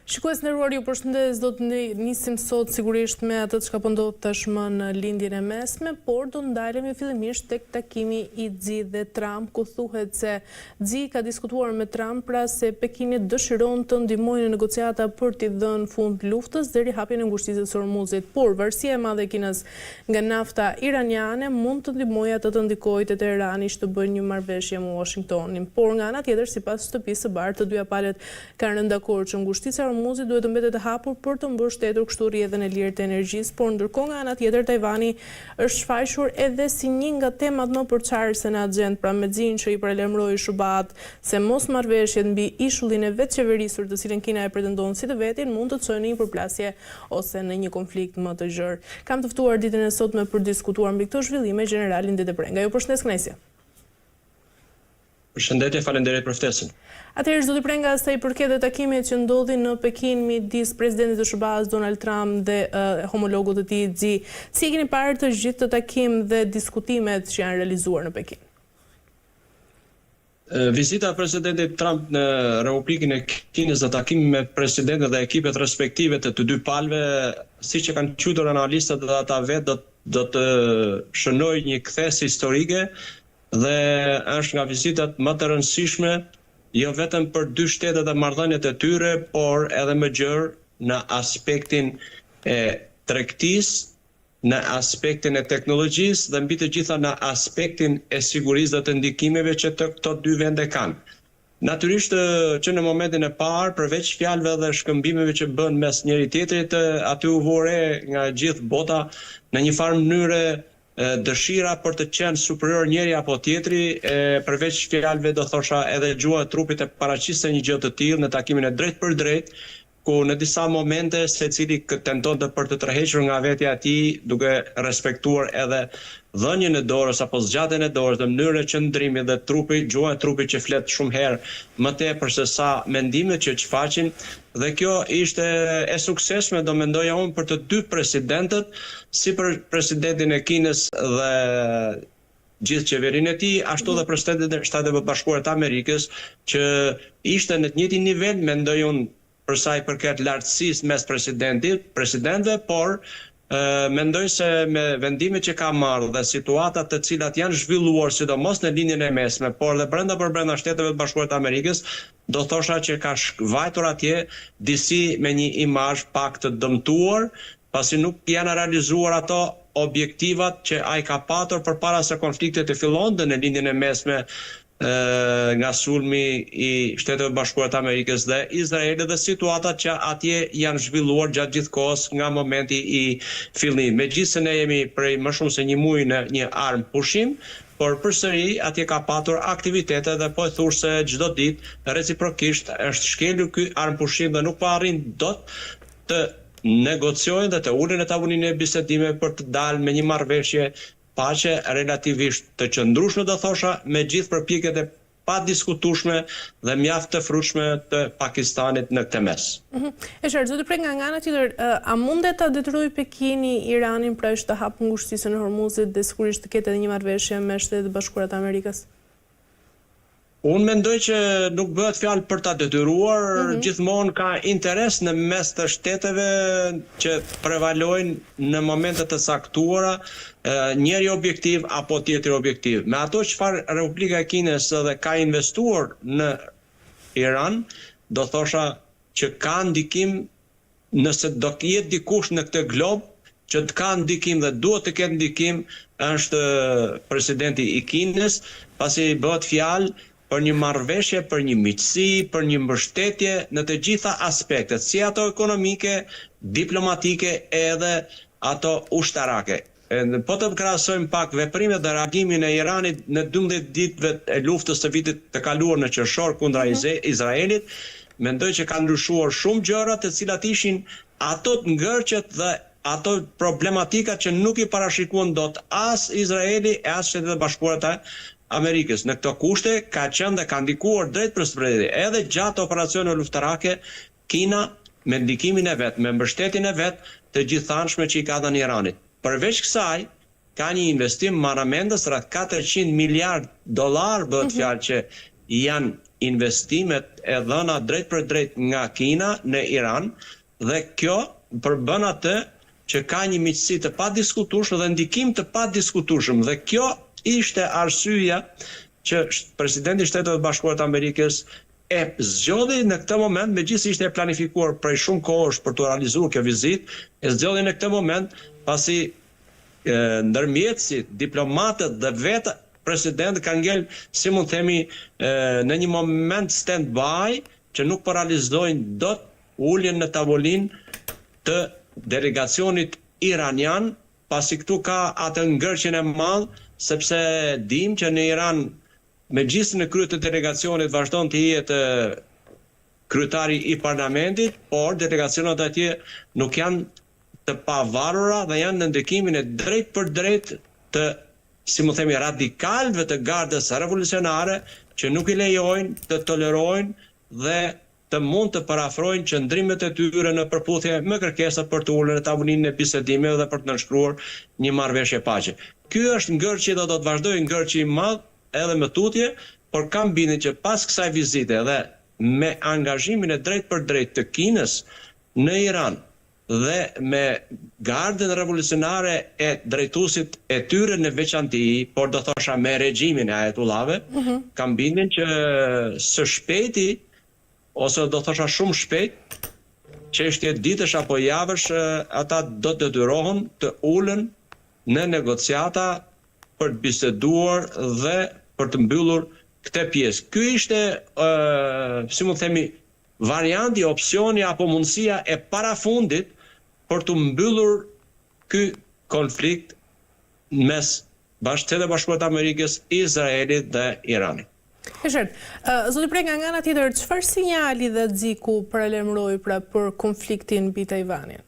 Shikues nderuar, ju përshëndes, do të nisim sot sigurisht me atë çka po ndodh tashmë në lindjen e mesme, por do ndalemi fillimisht tek takimi i Xi dhe Trump, ku thuhet se Xi ka diskutuar me Trump pra se Pekini dëshiron të ndihmojë në negociata për t'i dhënë fund luftës deri hapjen e ngushtisë së Hormuzit, por varësia e madhe e Kinës nga nafta iraniane mund të ndihmojë atë të ndikojë te Teherani të bëjë një marrëveshje me Washingtonin. Por nga ana tjetër, sipas shtëpisë së bardhë, të dyja palët kanë rënë dakord që ngushtisja Hormuzit duhet të mbetet e hapur për të mbështetur kështu rrjedhën e lirë të energjisë, por ndërkohë nga ana tjetër Tajvani është shfaqur edhe si një nga temat më përçarëse në agjendë, pra me Xin që i paralajmëroi Shubat se mos marrëveshjet mbi ishullin e vetë qeverisur, të cilën Kina e pretendon si të vetin, mund të çojë në një përplasje ose në një konflikt më të gjerë. Kam të ftuar ditën e sotme për diskutuar mbi këto zhvillime generalin Dede Prenga. Ju përshëndes kënaqësi. Përshëndetje, faleminderit për ftesën. Atëherë, zoti Prenga, sa i përket takimit që ndodhi në Pekin midis presidentit të SBA-s Donald Trump dhe homologut të tij Xi, si e keni parë të gjithë të takim dhe diskutimet që janë realizuar në Pekin? Vizita e presidentit Trump në Republikën e Kinës dhe takimi me presidentët dhe ekipet respektive të dy palëve, siç e kanë quajtur analistët dhe ata vetë, do të shënojë një kthes historike dhe është nga vizitat më të rëndësishme jo vetëm për dy shtetet dhe marrëdhëniet e tyre, por edhe më gjerë në aspektin e tregtisë, në aspektin e teknologjisë dhe mbi të gjitha në aspektin e sigurisë dhe të ndikimeve që këto dy vende kanë. Natyrisht që në momentin e parë, përveç fjalëve dhe shkëmbimeve që bën mes njëri tjetrit, aty u vore nga gjithë bota në një farë mënyre dëshira për të qenë superior njëri apo tjetri, përveç fjalëve do thosha edhe gjua e trupit e paraqiste një gjë të tillë në takimin e drejt për drejt, ku në disa momente secili tentonte për të tërhequr nga vetja e tij, duke respektuar edhe dhënien e dorës apo zgjatjen e dorës në mënyrë qëndrimi dhe trupi, gjua e trupit që flet shumë herë më tepër se sa mendimet që shfaqin, dhe kjo ishte e suksesshme, do mendoja unë, për të dy presidentët, si për presidentin e Kinës dhe gjithë qeverinë e tij, ashtu dhe presidentin e Shtateve Bashkuara të Amerikës, që ishte në të njëjtin nivel, mendoj unë, për sa i përket lartësisë mes presidentëve, por mendoj se me vendimet që ka marrë dhe situatat të cilat janë zhvilluar sidomos në linjën e mesme, por dhe brenda Shteteve të Bashkuara të Amerikës, do thosha që ka vajtur atje disi me një imazh pak të dëmtuar, pasi nuk janë realizuar ato objektivat që ai ka patur përpara se konflikti të fillonte në linjën e mesme nga sulmi i Shteteve Bashkuara të Amerikës dhe Izraelit dhe situatat që atje janë zhvilluar gjatë gjithë kohës nga momenti i fillimit. Megjithëse ne jemi prej më shumë se një muaji në një armë pushim, por përsëri atje ka patur aktivitete dhe po e thur se çdo ditë reciprokisht është shkelur ky armë pushim dhe nuk po arrin dot të negociojnë dhe të ulen në tavolinë e bisedimeve për të dalë me një marrëveshje paqe relativisht të qëndrueshme, do thosha, me gjithë përpjekjet e pa diskutueshme dhe mjaft të frutshme të Pakistanit në këtë mes. E qartë, zoti Prenga, nga ana tjetër, a mundet ta detyrojë Pekini Iranin pra të hapë ngushtisën e Hormuzit dhe sigurisht të ketë edhe një marrëveshje me Shtetet e Bashkuara të Amerikës? Unë mendoj që nuk bëhet fjalë për ta detyruar, gjithmonë ka interes në mes të shteteve që prevalojnë në momente të saktuara, njëri objektiv apo tjetri objektiv. Me ato çfarë Republika e Kinës dhe ka investuar në Iran, do thosha që ka ndikim, nëse do jetë dikush në këtë glob që të ka ndikim dhe duhet të ketë ndikim, është presidenti i Kinës, pasi bëhet fjalë për një marrëveshje, për një miqësi, për një mbështetje në të gjitha aspektet, si ato ekonomike, diplomatike edhe ato ushtarake. Po të krahasojmë pak veprimet dhe reagimin e Iranit në 12 ditëve e luftës së vitit të kaluar në qershor kundra Izraelit, mendoj që kanë ndryshuar shumë gjëra të cilat ishin ato të ngërqet dhe ato problematikat që nuk i parashikuan dot as Izraeli e as Shtetet e Bashkuara të Amerikës. Në këto kushte ka qenë dhe ka ndikuar drejt për së edhe gjatë operacioneve luftarake Kina me ndikimin e vet, me mbështetjen e vet të gjithanshme që i ka dhënë Iranit. Përveç kësaj, ka një investim marramendës rreth $400 miliard bëhet fjalë që janë investimet e dhëna drejt për drejt nga Kina në Iran, dhe kjo përbën atë që ka një miqësi të padiskutueshme dhe ndikim të padiskutueshëm, dhe kjo ishte arsyeja që presidenti i Shtetit Bashkuar të Amerikës e zgjodhi në këtë moment, megjithëse ishte e planifikuar prej shumë kohësh për të realizuar kjo vizitë, e zgjodhi në këtë moment pasi ndërmjetësit, diplomatët dhe vetë presidenti kanë ngel, si mund themi, në një moment stand-by që nuk po realizojnë dot uljen në tavolinë të delegacionit iranian, pasi këtu ka atë ngërqjen e madh, sepse dim që në Iran, megjithëse në krye të delegacionit vazhdon të jetë kryetari i parlamentit, por delegacionet atje nuk janë të pavarura dhe janë në ndikimin e drejt për drejt të, si më themi, radikalëve të gardës revolucionare, që nuk i lejojnë të tolerojnë dhe të mund të parafrojnë qëndrimet e tyre në përputhje me kërkesat për të ulur në tavolinë e bisedimeve dhe për të nënshkruar një marrëveshje paqe. Ky është ngërçi dhe do të vazhdojë ngërçi i madh edhe me tutje, por kam bindjen që pas kësaj vizite dhe me angazhimin e drejt për drejt të Kinës në Iran dhe me gardën revolucionare e drejtuesit e tyre në veçanti, por do thosha me regjimin e ajetullave, kam bindjen që së shpejti, ose do thosha shumë shpejt, çështje ditësh apo javësh, ata do të detyrohen të ulën në negociata për të biseduar dhe për të mbyllur këtë pjesë. Ky ishte, si mund themi, varianti, opsioni apo mundësia e parafundit për të mbyllur ky konflikt mes Shtetit Bashkuar të Amerikës, Izraelit dhe Iranit. E qartë. Zoti Prek, nga ana tjetër, çfarë sinjali dhe Xiku paralajmëroi pra për konfliktin mbi Tajvanin?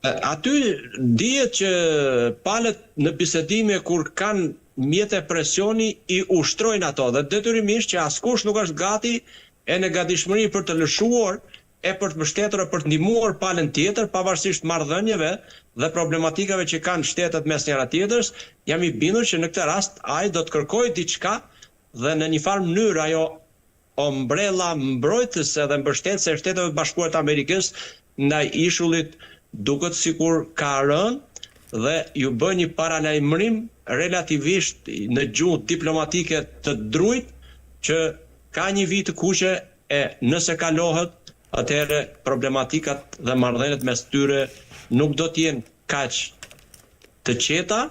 Aty dihet që palët në bisedime kur kanë mjete presioni i ushtrojnë ato dhe detyrimisht që askush nuk është gati e në gatishmëri për të lëshuar e për të mbështetur e për të ndihmuar palën tjetër, pavarësisht marrëdhënieve dhe problematikave që kanë shtetet mes njëra tjetrës. Jam i bindur që në këtë rast ai do të kërkojë diçka dhe në një farë mënyrë ajo ombrella mbrojtëse dhe mbështetëse e Shteteve Bashkuara të Amerikës ndaj ishullit duket sikur ka rënë dhe ju bën një paralajmërim relativisht në gjuhë diplomatike të drujt që ka një vit të kuqe e nëse kalohet, atëherë problematikat dhe marrëdhëniet mes tyre nuk do të jenë kaq të qeta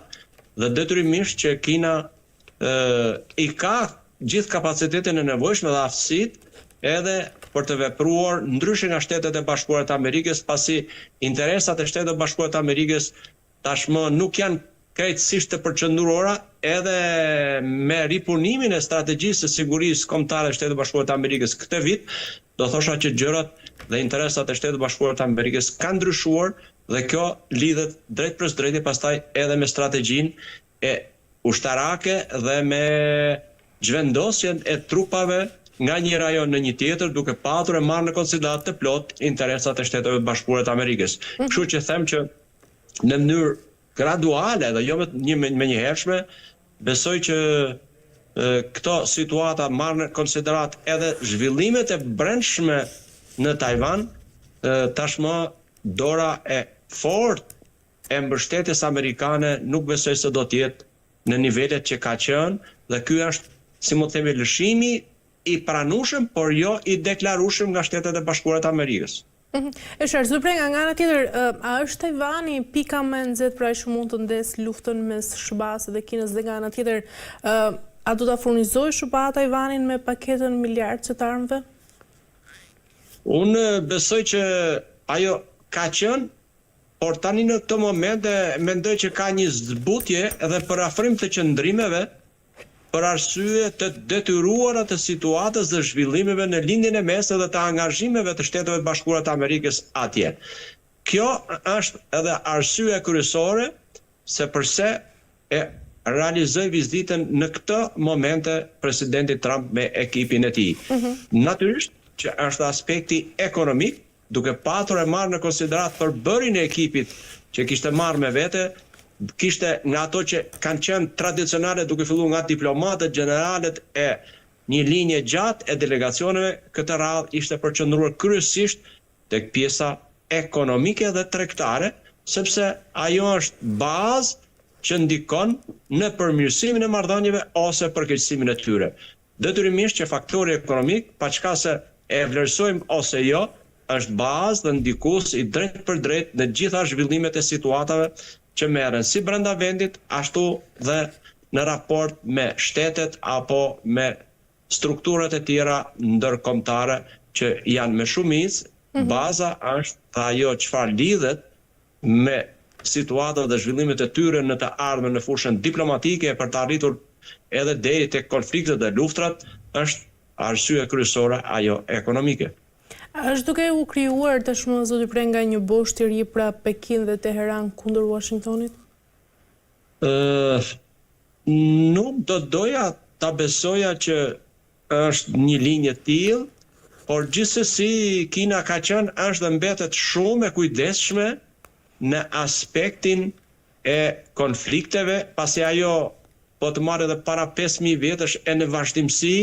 dhe detyrimisht që Kina i ka gjithë kapacitetin e nevojshme dhe aftësitë edhe për të vepruar ndryshe nga Shtetet e Bashkuara të Amerikës, pasi interesat e Shtetit Bashkuar të Amerikës tashmë nuk janë krejtësisht të përqendruara, edhe me ripunimin e strategjisë së sigurisë kombëtare të Shtetit Bashkuar të Amerikës këtë vit, do thosha që gjërat dhe interesat e Shtetit Bashkuar të Amerikës kanë ndryshuar dhe kjo lidhet drejt për drejti pastaj edhe me strategjinë e ushtarake dhe me zhvendosjen e trupave nga një rajon në një tjetër, duke patur e marrë në konsiderat të plot interesat e Shteteve Bashkuara të Amerikës. Kështu që them që në mënyrë graduale dhe jo me njëhershme, besoj që këto situata marrë në konsiderat edhe zhvillimet e brendshme në Tajvan, tashmë dora e fort e mbështetjes amerikane nuk besoj se do të jetë në nivelet që ka qenë, dhe ky është, si mund të themi, lëshimi i pranueshëm, por jo i deklarueshëm nga Shtetet e Bashkuara të Amerikës. E qartë, zoti Prek, nga ana tjetër, a është Tajvani pika më e nxehtë pra që mund të ndesë luftën mes SBA-s dhe Kinës, dhe nga ana tjetër, a do ta furnizojë SBA Tajvanin me paketën miliard të armëve? Unë besoj që ajo ka qenë, por tani në këtë moment mendoj që ka një zbutje edhe për afrim të qëndrimeve për arsye të detyruara të situatës dhe zhvillimeve në lindjen e mesme dhe të angazhimeve të Shteteve Bashkuara të Amerikës atje. Kjo është edhe arsye kryesore se pse e realizoi vizitën në këtë momente presidenti Trump me ekipin e tij. Natyrisht që është aspekti ekonomik, duke patur e marrë në konsiderat për bërin e ekipit që kishte marrë me vete, kishte nga ato që kanë qenë tradicionale, duke filluar nga diplomatët, generalet e një linje gjatë e delegacioneve këtë radhë ishte përqendruar kryesisht tek pjesa ekonomike dhe tregtare, sepse ajo është bazë që ndikon në përmirësimin e marrëdhënieve ose përkeqësimin e tyre. Detyrimisht që faktori ekonomik, paçka se e vlerësojmë ose jo, është bazë dhe ndikues i drejt për drejt në gjitha zhvillimet e situatave që merren si brenda vendit, ashtu dhe në raport me shtetet apo me strukturat e tjera ndërkombëtare që janë me shumicë. Baza është ajo çfarë lidhet me situatat dhe zhvillimet e tyre në të ardhmen në fushën diplomatike për të arritur edhe deri tek konfliktet dhe luftrat, është arsye kryesore ajo ekonomike. Është duke u krijuar tashmë zoti Prenga një boshë të ri pra Pekin dhe Teheran kundër Washingtonit? Nuk do doja ta besoja që është një linjë e tillë, por gjithsesi Kina ka qenë është dhe mbetet shumë e kujdesshme në aspektin e konflikteve, pasi ajo po të marrë edhe para 5.000 vjetësh e në vazhdimsi,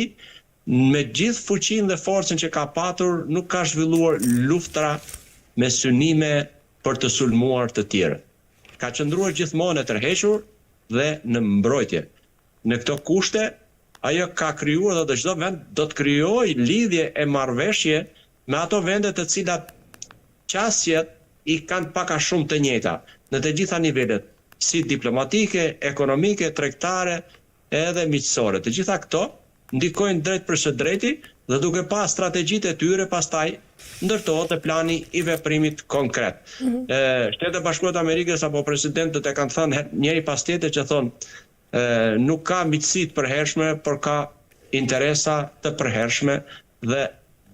me gjithë fuqinë dhe forcën që ka patur, nuk ka zhvilluar luftra me synime për të sulmuar të tjerë. Ka qëndruar gjithmonë e tërhequr dhe në mbrojtje. Në këto kushte, ajo ka krijuar dhe çdo vend do të krijojë lidhje e marrëveshje me ato vende të cilat qasjet i kanë paka shumë të njëjta në të gjitha nivelet, si diplomatike, ekonomike, tregtare, edhe miqësore. Të gjitha këto ndikojnë drejt për së drejti dhe duke pas strategjitë e tyre, pastaj ndërtohet e plani i veprimit konkret. Shtetet Bashkuara të Amerikës apo presidentët e kanë thënë njëri pas tjetrit që thonë nuk ka miqësi të përhershme, por ka interesa të përhershme dhe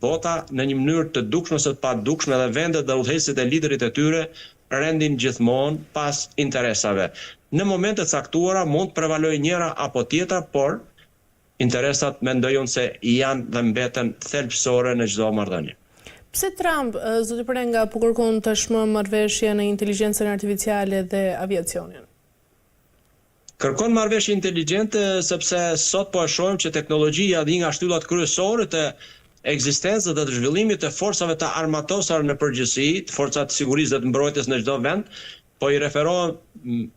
bota në një mënyrë të dukshme ose të padukshme dhe vendet dhe udhëheqësit e liderit e tyre rendin gjithmonë pas interesave. Në momente caktuara mund të prevalojë njëra apo tjetra, por interesat mendoj unë se janë dhe mbeten thelbësore në çdo marrëdhënie. Pse Trump, zoti Prenga, po kërkon tashmë marrëveshje në inteligjencën artificiale dhe aviacionin? Kërkon marrëveshje inteligjente sepse sot po e shohim që teknologjia dhe nga shtyllat kryesore të ekzistencës dhe të zhvillimit të forcave të armatosura në përgjithësi, të forcat të sigurisë dhe të mbrojtjes në çdo vend, po i referohen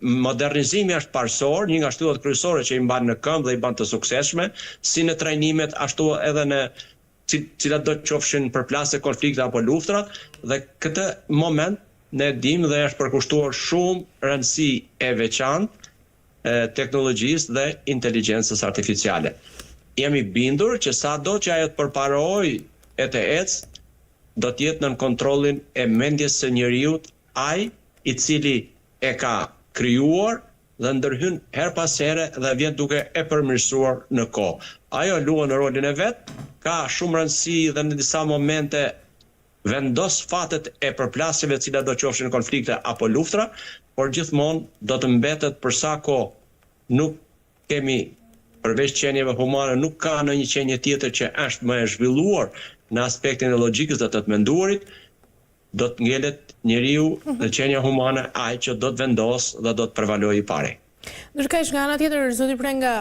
modernizimi është parsor, një nga shtyllat kryesore që i mban në këmbë dhe i bën të suksesshme, si në trajnimet ashtu edhe në cilat do të qofshin përplasje konflikte apo luftrat, dhe këtë moment ne dim dhe është përkushtuar shumë rëndësi e veçantë teknologjisë dhe inteligjencës artificiale. Jemi bindur që sado që ajo të përparoj e të ecë, do të jetë nën kontrollin e mendjes së njeriut, ai i cili e ka krijuar dhe ndërhyn her pas here dhe vjen duke e përmirësuar në kohë. Ajo luan rolin e vet, ka shumë rëndësi dhe në disa momente vendos fatet e përplasjeve të cilat do qofshin konflikte apo luftra, por gjithmonë do të mbetet për sa kohë nuk kemi përveç qenieve humane, nuk ka në një qenje tjetër që është më e zhvilluar në aspektin e logjikës dhe të menduarit, do të ngelet njeriu dhe qenia humane ai që do të vendos dhe do të prevalojë i pari. Ndërkaq nga ana tjetër, zoti Prenga,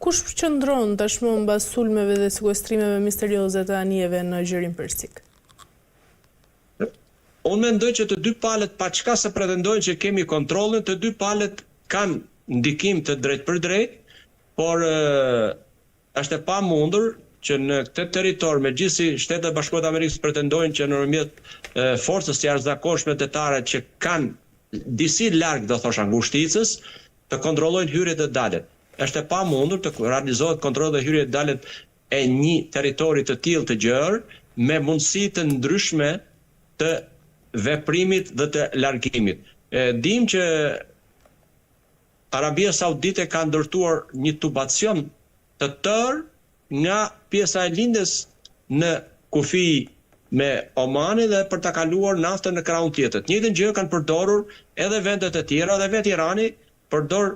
kush qëndron tashmë mbas sulmeve dhe sekuestrimeve misterioze të anijeve në Gjirin Persik? Unë mendoj që të dy palët, paçka se pretendojnë që kemi kontrollin, të dy palët kanë ndikim të drejt për drejt, por është e pamundur që në këtë territor, megjithësi Shtetet Bashkuara të Amerikës pretendojnë që nëpërmjet forcës së jashtëzakonshme tetare që kanë disi larg, do thosha, ngushticës, të kontrollojnë hyrjet dhe daljet. Është e pamundur të realizohet kontrolli dhe hyrjet dhe daljet e një territori të tillë të gjerë me mundësi të ndryshme të veprimit dhe të largimit. Dim që Arabia Saudite ka ndërtuar një tubacion të tërë nga pjesa e lindjes në kufi me Omani dhe për ta kaluar naftën në krahun tjetër. Të njëjtën gjë kanë përdorur edhe vendet e tjera dhe vetë Irani përdor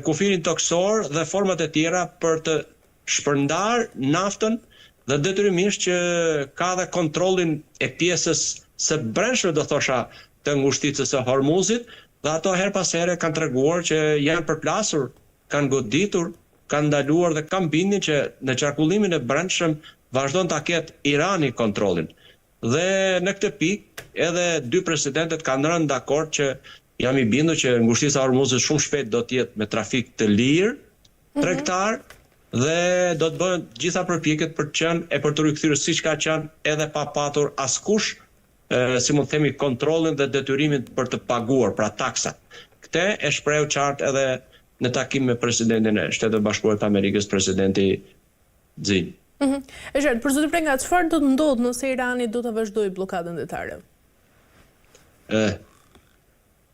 kufirin toksor dhe format e tjera për të shpërndar naftën dhe detyrimisht që ka dhe kontrollin e pjesës së brendshme, do thosha, të ngushticës së Hormuzit, dhe ato her pas here kanë treguar që janë përplasur, kanë goditur ka ndaluar dhe kam bindjen që në qarkullimin e brendshëm vazhdon ta ketë Irani kontrollin. Dhe në këtë pikë edhe dy presidentet kanë rënë dakord që jam i bindur që ngushtica e Hormuzit shumë shpejt do të jetë me trafik të lirë tregtar dhe do të bëhen gjitha përpjekjet për të qenë e për të rikthyer siç ka qenë edhe pa patur askush si mund të themi kontrollin dhe detyrimin për të paguar pra taksat. Këtë e shprehu qartë edhe në takim me presidentin e Shtetit Bashkuar të Amerikës, presidenti Xi. E qartë, për zotin Prenga, çfarë do të ndodhë nëse Irani do të vazhdojë bllokadën detare?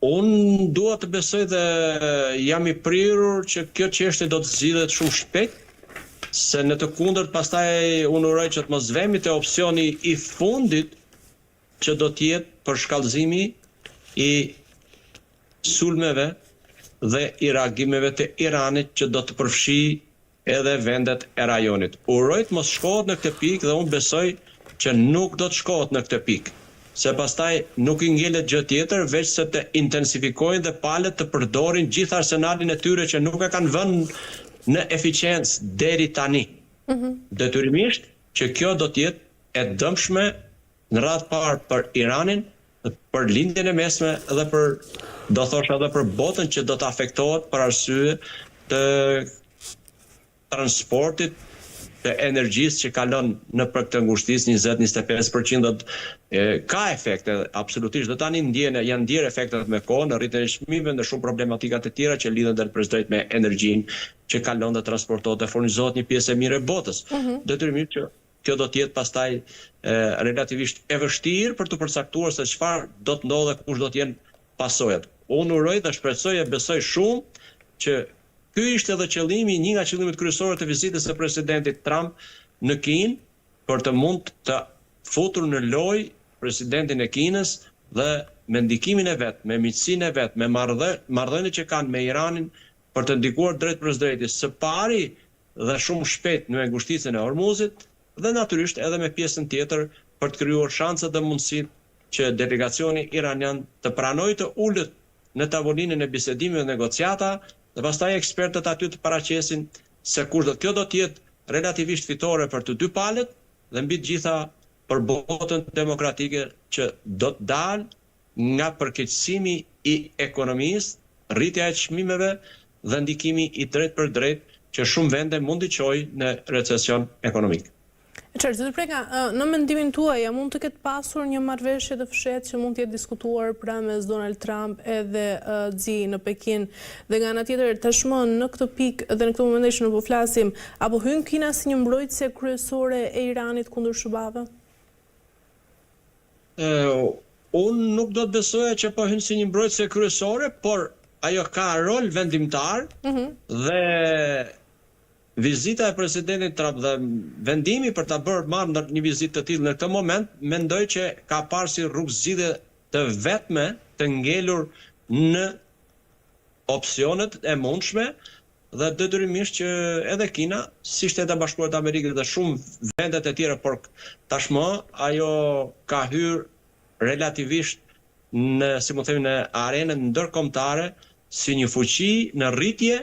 Unë dua të besoj dhe jam i prirur që kjo çështje do të zgjidhet shumë shpejt, se në të kundërt pastaj unë uroj që të mos vemi te opsioni i fundit që do të jetë për shkallëzimi i sulmeve dhe i reagimeve të Iranit që do të përfshijë edhe vendet e rajonit. Uroj të mos shkohet në këtë pikë dhe unë besoj që nuk do të shkohet në këtë pikë, se pastaj nuk i ngjelet gjë tjetër veç se të intensifikojnë dhe palët të përdorin gjithë arsenalin e tyre që nuk e kanë vënë në eficiencë deri tani. Detyrimisht që kjo do të jetë e dëmshme në radhë parë për Iranin, për lindjen e mesme dhe për, do thosha edhe për botën që do të afektohet për arsye të transportit të energjisë që kalon në për këtë ngushtisë 20-25% ka efekte absolutisht. Dhe tani janë ndjerë efektet me kohën, në rritjen e çmimeve dhe shumë problematika të tjera që lidhen drejt me energjinë që kalon dhe transportohet dhe furnizohet një pjesë e mirë e botës. Detyrimisht që kjo do të jetë pastaj relativisht e vështirë për të përcaktuar se çfarë do të ndodhë dhe kush do të jenë pasojat. Unë uroj dhe shpresoj e besoj shumë që ky ishte edhe qëllimi, një nga qëllimet kryesore të vizitës së presidentit Trump në Kinë, për të mund të futur në lojë presidentin e Kinës dhe me ndikimin e vet, me miqësinë e vet, me marrëdhëniet që kanë me Iranin për të ndikuar drejt për drejti së pari dhe shumë shpejt në ngushticën e Hormuzit dhe natyrisht edhe me pjesën tjetër për të krijuar shanse dhe mundësitë që delegacioni iranian të pranojë të ulët në tavolinën e bisedimeve dhe negociata dhe pastaj ekspertët aty të paraqesin se kjo do të jetë relativisht fitore për të dy palët dhe mbi të gjitha për botën demokratike që do të dalë nga përkeqësimi i ekonomisë, rritja e çmimeve dhe ndikimi i drejt për drejt që shumë vende mund të çojë në recesion ekonomik. Qartë, zotë Prenga, në mendimin tuaj, a mund të ketë pasur një marrëveshje të fshehtë që mund të jetë diskutuar pra mes Donald Trump edhe Xi në Pekin dhe nga ana tjetër tashmë në këtë pikë dhe në këtë moment që ne po flasim, apo hyn Kina si një mbrojtëse kryesore e Iranit kundër shubave? Unë nuk do të besoja që po hyn si një mbrojtëse kryesore, por ajo ka rol vendimtar dhe vizita e presidentit Trump dhe vendimi për ta marrë një vizitë të tillë në këtë moment, mendoj që ka parë si rrugë zgjidhje të vetme të ngelur në opsionet e mundshme dhe detyrimisht që edhe Kina, si Shtetet Bashkuara të Amerikës dhe shumë vendet e tjera, por tashmë ajo ka hyrë relativisht në, si mund të themi, në arenën ndërkombëtare si një fuqi në rritje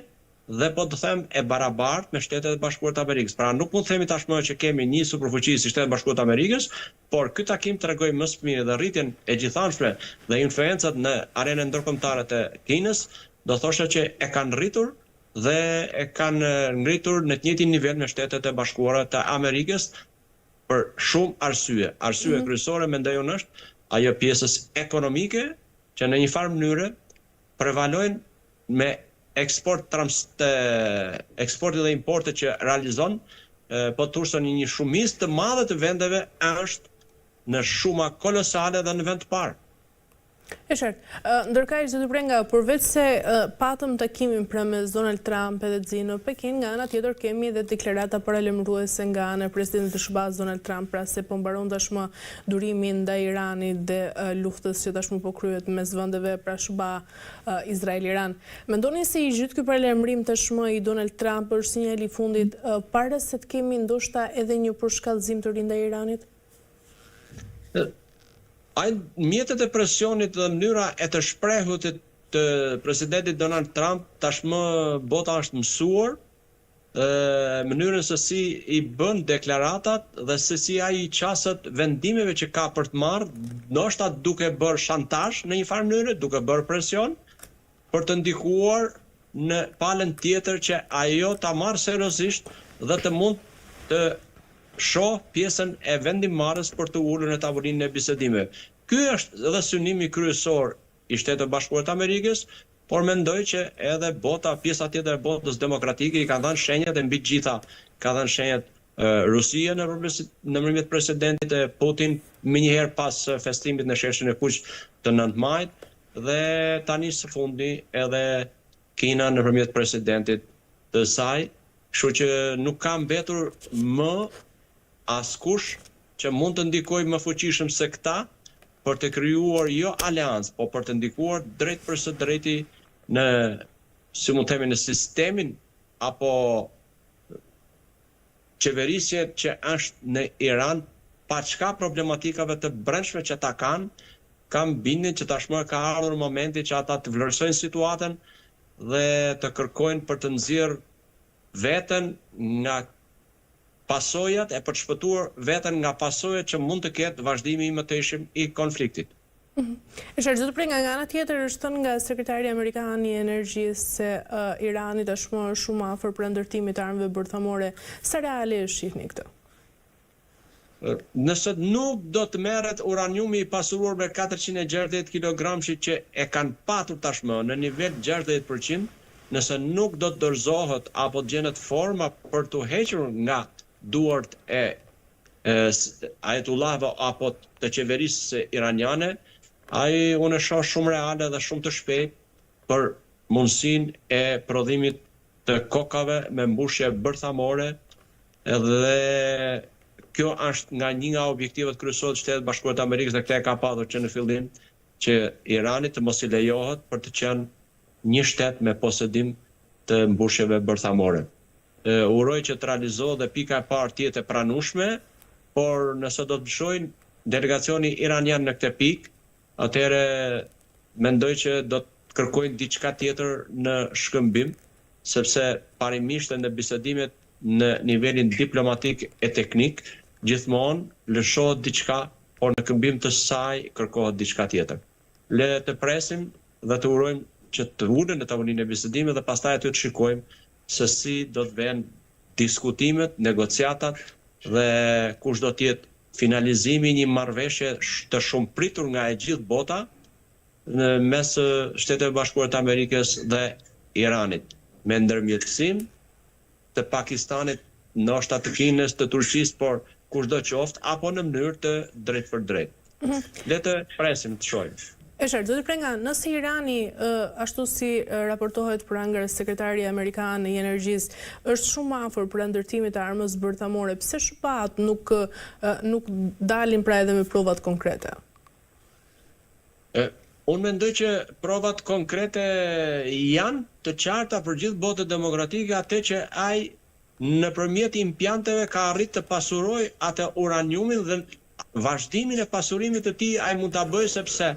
dhe po të them e barabartë me Shtetet Bashkuara të Amerikës. Pra nuk mund të themi tashmë që kemi një superfuqi si Shtetet Bashkuara të Amerikës, por ky takim tregoi më së miri dhe rritjen e gjithanshme dhe influencat në arenën ndërkombëtare të Kinës, do thosha që e kanë rritur dhe e kanë ngritur në të njëjtin nivel me Shtetet e Bashkuara të Amerikës për shumë arsye. Arsye kryesore mendoj unë është ajo pjesës ekonomike që në një farë mënyrë prevalojnë me eksporti dhe importet që realizon, po turson një shumicë të madhe të vendeve është në shuma kolosale dhe në vend të parë. E qartë, ndërkaq zotë Prenga, përveç se patëm takimin pra mes Donald Trump edhe Xi në Pekin, nga ana tjetër kemi edhe deklarata paralajmëruese nga ana e presidentit të SBA-s Donald Trump, pra se po mbaron tashmë durimin ndaj Iranit dhe luftës që tashmë po kryhet mes vendeve pra SBA Izrael-Iran. Mendoni se i gjithë ky paralajmërim tashmë i Donald Trump është sinjali i fundit para se të kemi ndoshta edhe një përshkallëzim të ri ndaj Iranit? Mjetet e presionit dhe mënyra e të shprehut të presidentit Donald Trump tashmë bota është mësuar mënyrën se si i bën deklaratat dhe se si ai i qasët vendimeve që ka për të marrë, ndoshta duke bërë shantazh në një farë mënyrë, duke bërë presion për të ndikuar në palën tjetër që ajo ta marrë seriozisht dhe të mund të shoh pjesën e vendimmarrës për të ulur në tavolinën e bisedimeve. Ky është edhe synimi kryesor i Shtetit Bashkuar të Amerikës, por mendoj që edhe bota, pjesa tjetër e botës demokratike i ka dhënë shenjat e mbi gjitha, ka dhënë shenjat Rusia nëpërmjet presidentit Putin më njëherë pas festimit në sheshin e kuq të 9 majit dhe tani së fundi edhe Kina nëpërmjet presidentit të saj, kështu që nuk ka mbetur më askush që mund të ndikojë më fuqishëm se këta për të krijuar jo aleancë, po për të ndikuar drejt për së drejti në, si mund të themi, në sistemin apo qeverisje që është në Iran, pa çka problematikave të brendshme që ata kanë, kam bindjen që tashmë ka ardhur momenti që ata të vlerësojnë situatën dhe të kërkojnë për të nxjerrë veten nga pasojat e për të shpëtuar veten nga pasojat që mund të ketë vazhdimi i mëtejshëm i konfliktit. Zotëri Prenga, nga ana tjetër është thënë nga sekretari amerikan i energjisë se Irani tashmë është shumë afër për ndërtimit të armëve bërthamore. Sa reale është shihni këtë? Nëse nuk do të merret uraniumi i pasuruar me 460 kg që e kanë patur tashmë në nivel 60%, nëse nuk do të dorëzohet apo të gjenet forma për të hequr nga duart e Ajetullahve apo të qeverisë iraniane, ai unë e shoh shumë reale dhe shumë të shpejt për mundësinë e prodhimit të kokave me mbushje bërthamore, edhe kjo është një nga objektivat kryesore të Shtetit Bashkuar të Amerikës dhe këtë e ka patur që në fillim që Irani të mos i lejohet për të qenë një shtet me posedim të mbushjeve bërthamore. Uroj që të realizohet dhe pika e parë të jetë e pranueshme, por nëse do të shohim delegacioni iranian në këtë pikë, atëherë mendoj që do të kërkojnë diçka tjetër në shkëmbim, sepse parimisht në bisedimet në nivelin diplomatik e teknik, gjithmonë lëshohet diçka, por në këmbim të saj kërkohet diçka tjetër. Le të presim dhe të urojmë që të ulen në tavolinë e bisedimit dhe pastaj aty të shikojmë se si do të vjen diskutimet, negociatat dhe kush do të jetë finalizimi një marrëveshje të shumë pritur nga e gjithë bota në mes Shteteve Bashkuara të Amerikës dhe Iranit, me ndërmjetësim të Pakistanit, ndoshta të Kinës, të Turqisë, por kushdo qoftë, apo në mënyrë të drejt për drejt. Le të presim të shohim. Zotëri Prenga, nëse Irani, ashtu si raportohet pra nga sekretari amerikan i energjisë, është shumë afër për ndërtimit të armës bërthamore, pse shpahat nuk dalin pra edhe me provat konkrete? Unë mendoj që provat konkrete janë të qarta për gjithë botën demokratike, atë që ai nëpërmjet impianteve ka arrit të pasurojë atë uraniumin dhe vazhdimin e pasurimit të tij ai mund ta bëjë sepse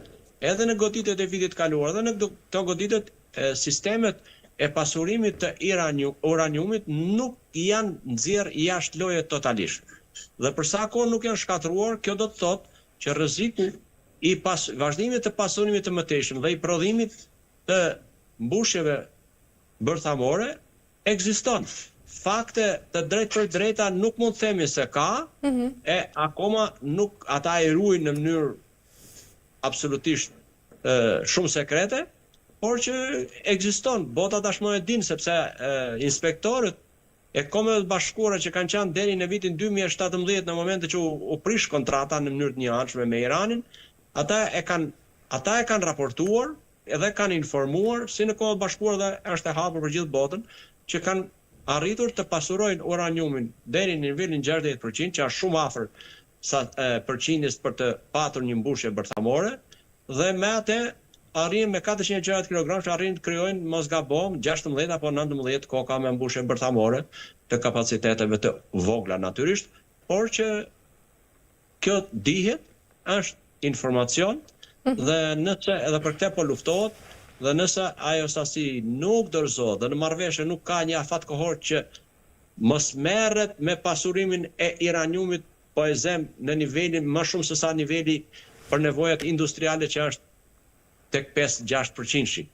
edhe në goditët e vitit kaluar dhe në këto goditët sistemet e pasurimit të uraniumit nuk janë nxjerrë jashtë loje totalisht. Dhe për sa kohë nuk janë shkatruar, kjo do të thotë që rreziku i vazhdimit të pasurimit të mëtejshëm dhe i prodhimit të mbushjeve bërthamore ekziston. Fakte të drejt për drejta nuk mund të themi se ka, e akoma nuk ata e ruajnë në mënyrë absolutisht shumë sekrete, por që ekziston. Bota tashmë e din sepse inspektorët e Kombeve të Bashkuara që kanë qenë deri në vitin 2017 në momentin që u prish kontrata në mënyrë të njëanshme me Iranin, ata e kanë raportuar edhe kanë informuar si në Kombet e Bashkuara dhe është e hapur për gjithë botën që kanë arritur të pasurojnë uraniumin deri në nivelin 60%, që është shumë afër sa përqindjes për të patur një mbushje bërthamore, dhe me atë arrin me 460 kg arrin të krijojnë mos gabom 16 apo 19 koka me mbushje bërthamore të kapaciteteve të vogla natyrisht, por që kjo dihet, është informacion dhe nëse edhe për këtë po luftohet dhe nëse ajo sasi nuk dorëzohet dhe në marrëveshje nuk ka një afat kohor që mos merret me pasurimin e iraniumit, po e zem në nivelin më shumë se sa niveli për nevojat industriale që është tek 5-6%.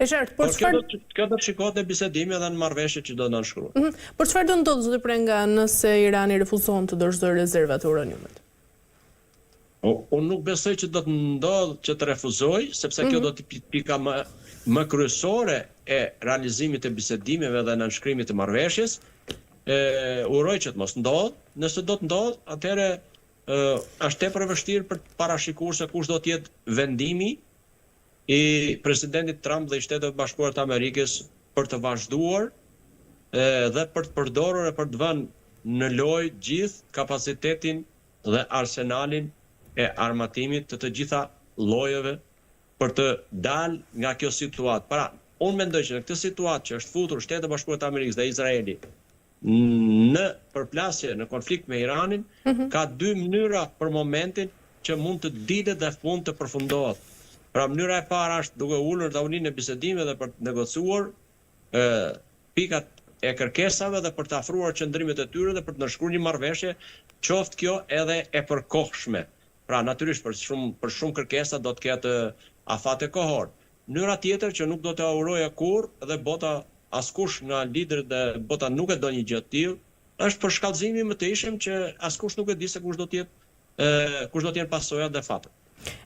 E qartë, por kjo do të shikohet në bisedime dhe në marrëveshje që do të nënshkruhet. Por çfarë do ndodhë, zoti Prenga, nëse Irani refuzon të dorëzojë rezervat e uraniumit? Unë nuk besoj që do të ndodhë që të refuzoj, sepse kjo do të pika më kryesore e realizimit të bisedimeve dhe nënshkrimit të marrëveshjes. Uroj që të mos ndodhë. Nëse do të ndodhë, atëherë është tepër e vështirë për të parashikuar se kush do të jetë vendimi i presidentit Trump dhe i Shtetet Bashkuara të Amerikës për të vazhduar dhe për të përdorur e për të vënë në lojë gjithë kapacitetin dhe arsenalin e armatimit të gjitha llojeve për të dalë nga kjo situatë. Pra, unë mendoj që në këtë situatë që është futur Shtetet Bashkuara të Amerikës dhe Izraeli në përplasje, në konflikt me Iranin, ka dy mënyra për momentin që mund të dilet dhe mund të përfundohet. Pra, mënyra e parë është duke ulur në tavolinë e bisedimeve dhe për të negociuar pikat e kërkesave dhe për të afruar qëndrimet e tyre dhe për të nënshkruar një marrëveshje, qoftë kjo edhe e përkohshme. Pra, natyrisht për shumë kërkesa do të ketë afate kohor. Mënyra tjetër që nuk do të urojë kurrë dhe bota askush nga liderët dhe bota nuk e do një gjë të tillë, është për shkallëzimin më të ishëm që askush nuk e di se kush do të jenë pasojat dhe fatet.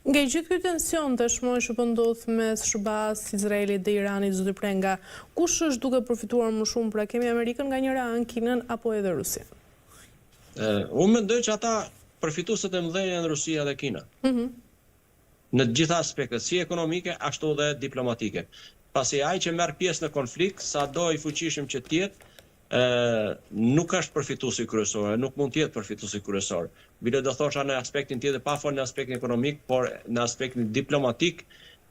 Nga i gjithë ky tension tashmë që po ndodh mes SBA, Izraelit dhe Iranit, zoti Prenga, kush është duke përfituar më shumë? Pra, kemi Amerikën nga njëra anë, Kinën apo edhe Rusin? Unë mendoj që ata përfituesit e mëdhenj janë Rusia dhe Kina. Në të gjitha aspektet, si ekonomike, ashtu dhe diplomatike. Pasi ai që merr pjesë në konflikt, sado i fuqishëm që të jetë, nuk është përfituesi kryesor, nuk mund të jetë përfituesi kryesor. Bile do thosha në aspektin tjetër, pa folur në aspektin ekonomik, por në aspektin diplomatik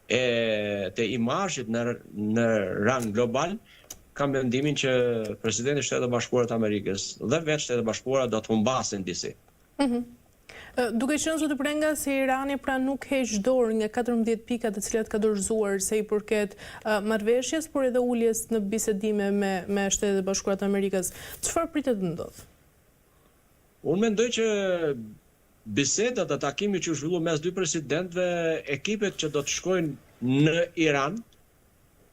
të imazhit në rang global, kam mendimin që presidenti i Shtetit Bashkuar të Amerikës dhe vetë Shtetet Bashkuara do të humbasin disi. Duke qenë, zoti Prenga, se Irani pra nuk heq dorë nga 14 pikat të cilat ka dorëzuar se i përket marrëveshjes, por edhe uljes në bisedime me Shtetet Bashkuara të Amerikës, çfarë pritet të ndodhë? Unë mendoj që bisedat dhe takimi që u zhvillu mes dy presidentëve, ekipet që do të shkojnë në Iran,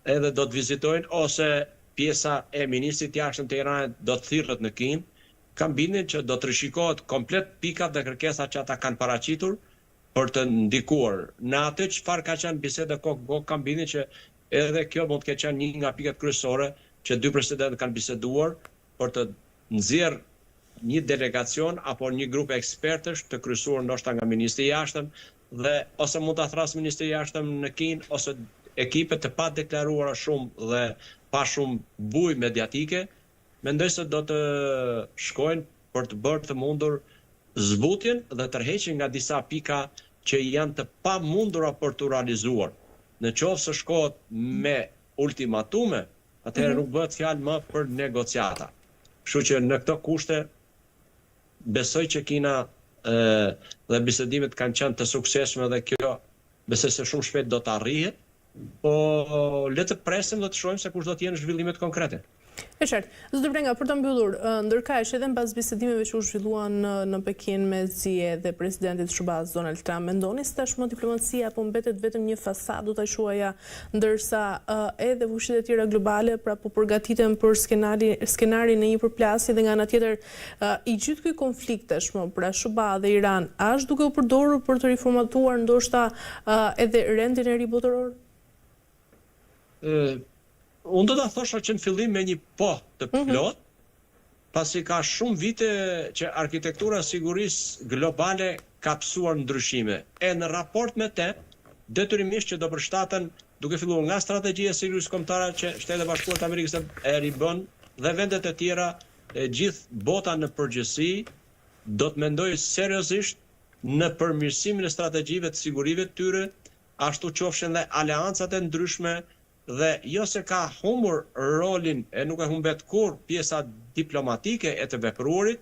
edhe do të vizitojnë, ose pjesa e ministrit jashtëm të Iranit do të thirrët në Kinë, kam bindjen që do të rishikohet komplet pikat dhe kërkesat që ata kanë paraqitur për të ndikuar. Në atë çfarë ka qenë biseda kokë, kam bindjen që edhe kjo mund të ketë qenë një nga pikat kryesore që dy presidentët kanë biseduar për të nxjerrë një delegacion apo një grup ekspertësh të kryesuar ndoshta nga ministri i jashtëm dhe ose mund ta thras ministri i jashtëm në Kinë ose ekipe të pa deklaruara shumë dhe pa shumë bujë mediatike. Mendoj se do të shkojnë për të bërë të mundur zbutjen dhe tërheqjen nga disa pika që janë të pamundura për të realizuar. Në qoftë se shkohet me ultimatume, atëherë nuk bëhet fjalë më për negociata. Kështu që në këto kushte besoj që Kina dhe bisedimet kanë qenë të suksesshme dhe kjo besoj se shumë shpejt do të arrihet, po le të presim dhe të shohim se kush do të jenë zhvillimet konkrete. E qartë. Zoti Prenga, për të mbyllur, ndërkaq edhe mbas bisedimeve që u zhvilluan në Pekin mes dhe presidentit SBA-s Donald Trump, mendoni se tashmë diplomacia apo mbetet vetëm një fasadë, do ta shuaja, ndërsa edhe fuqitë e tjera globale pra po përgatiten për skenarin e një përplasje dhe nga ana tjetër i gjithë ky konflikt tashmë pra SBA dhe Iran, a është duke u përdorur për të riformatuar ndoshta edhe rendin e ri botëror? Unë do ta thosha që në fillim me një po të plot, pasi ka shumë vite që arkitektura e sigurisë globale ka pësuar ndryshime. E në raport me te, detyrimisht që do përshtaten, duke filluar nga strategjia e sigurisë kombëtare që Shtetet Bashkuara të Amerikës e ribën dhe vendet e tjera, gjithë bota në përgjithësi do të mendojë seriozisht në përmirësimin e strategjive të sigurive të tyre, ashtu qofshin dhe aleancat e ndryshme. Dhe jo se ka humbur rolin e nuk e humbet kur pjesa diplomatike e të vepruarit,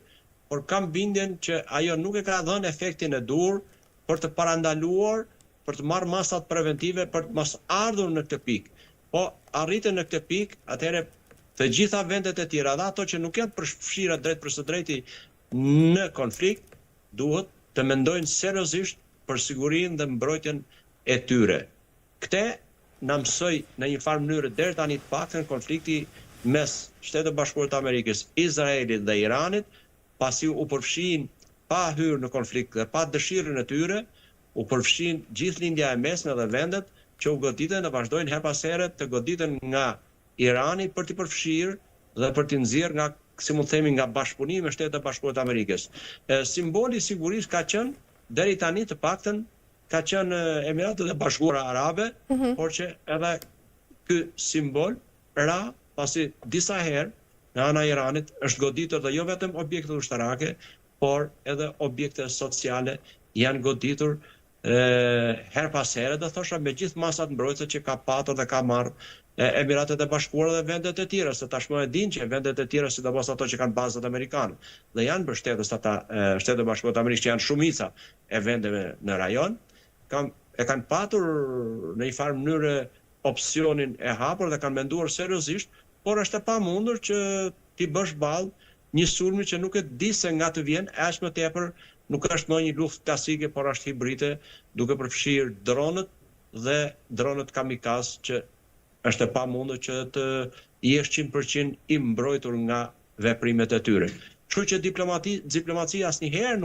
por kam bindjen që ajo nuk e ka dhënë efektin e dur për të parandaluar, për të marrë masat preventive, për të mos ardhur në këtë pikë. Po arritën në këtë pikë, atëherë të gjitha vendet e tjera dhe ato që nuk janë përfshira drejt për së drejti në konflikt, duhet të mendojnë seriozisht për sigurinë dhe mbrojtjen e tyre. Këte na mësoi në një farë mënyrë deri tani të paktën konflikti mes Shtetit Bashkuar të Amerikës, Izraelit dhe Iranit, pasi u përfshin pa hyrë në konflikt dhe pa dëshirën e tyre, u përfshin gjithë lindja e mesme dhe vendet që u goditen dhe vazhdojnë her pas here të goditen nga Irani për t'i përfshirë dhe për t'i nxjerrë nga, si mund themi, nga bashkëpunimi me Shtetet Bashkuara të Amerikës. Simboli i sigurisë ka qenë deri tani të paktën ka qenë Emiratet e Bashkuara Arabe, por që edhe ky simbol ra pasi disa herë nga ana e Iranit është goditur dhe jo vetëm objekte ushtarake, por edhe objekte sociale janë goditur her pas here, dhe thosha me gjithë masat mbrojtëse që ka patur dhe ka marrë Emiratet e Bashkuara dhe vendet e tjera, se tashmë e din që vendet e tjera, sidomos ato që kanë bazat amerikane dhe janë mbështetës ata Shtetet Bashkuara të Amerikës që janë shumica e vendeve në rajon, e kanë patur në një farë mënyrë opsionin e hapur dhe kanë menduar seriozisht, por është e pamundur që ti bësh ballë një sulmi që nuk e di se nga të vjen, aq më tepër nuk është një luftë klasike, por është hibride, duke përfshirë dronët dhe dronët kamikaz që është e pamundur që të jesh 100% i mbrojtur nga veprimet e tyre. Kështu që diplomacia asnjëherë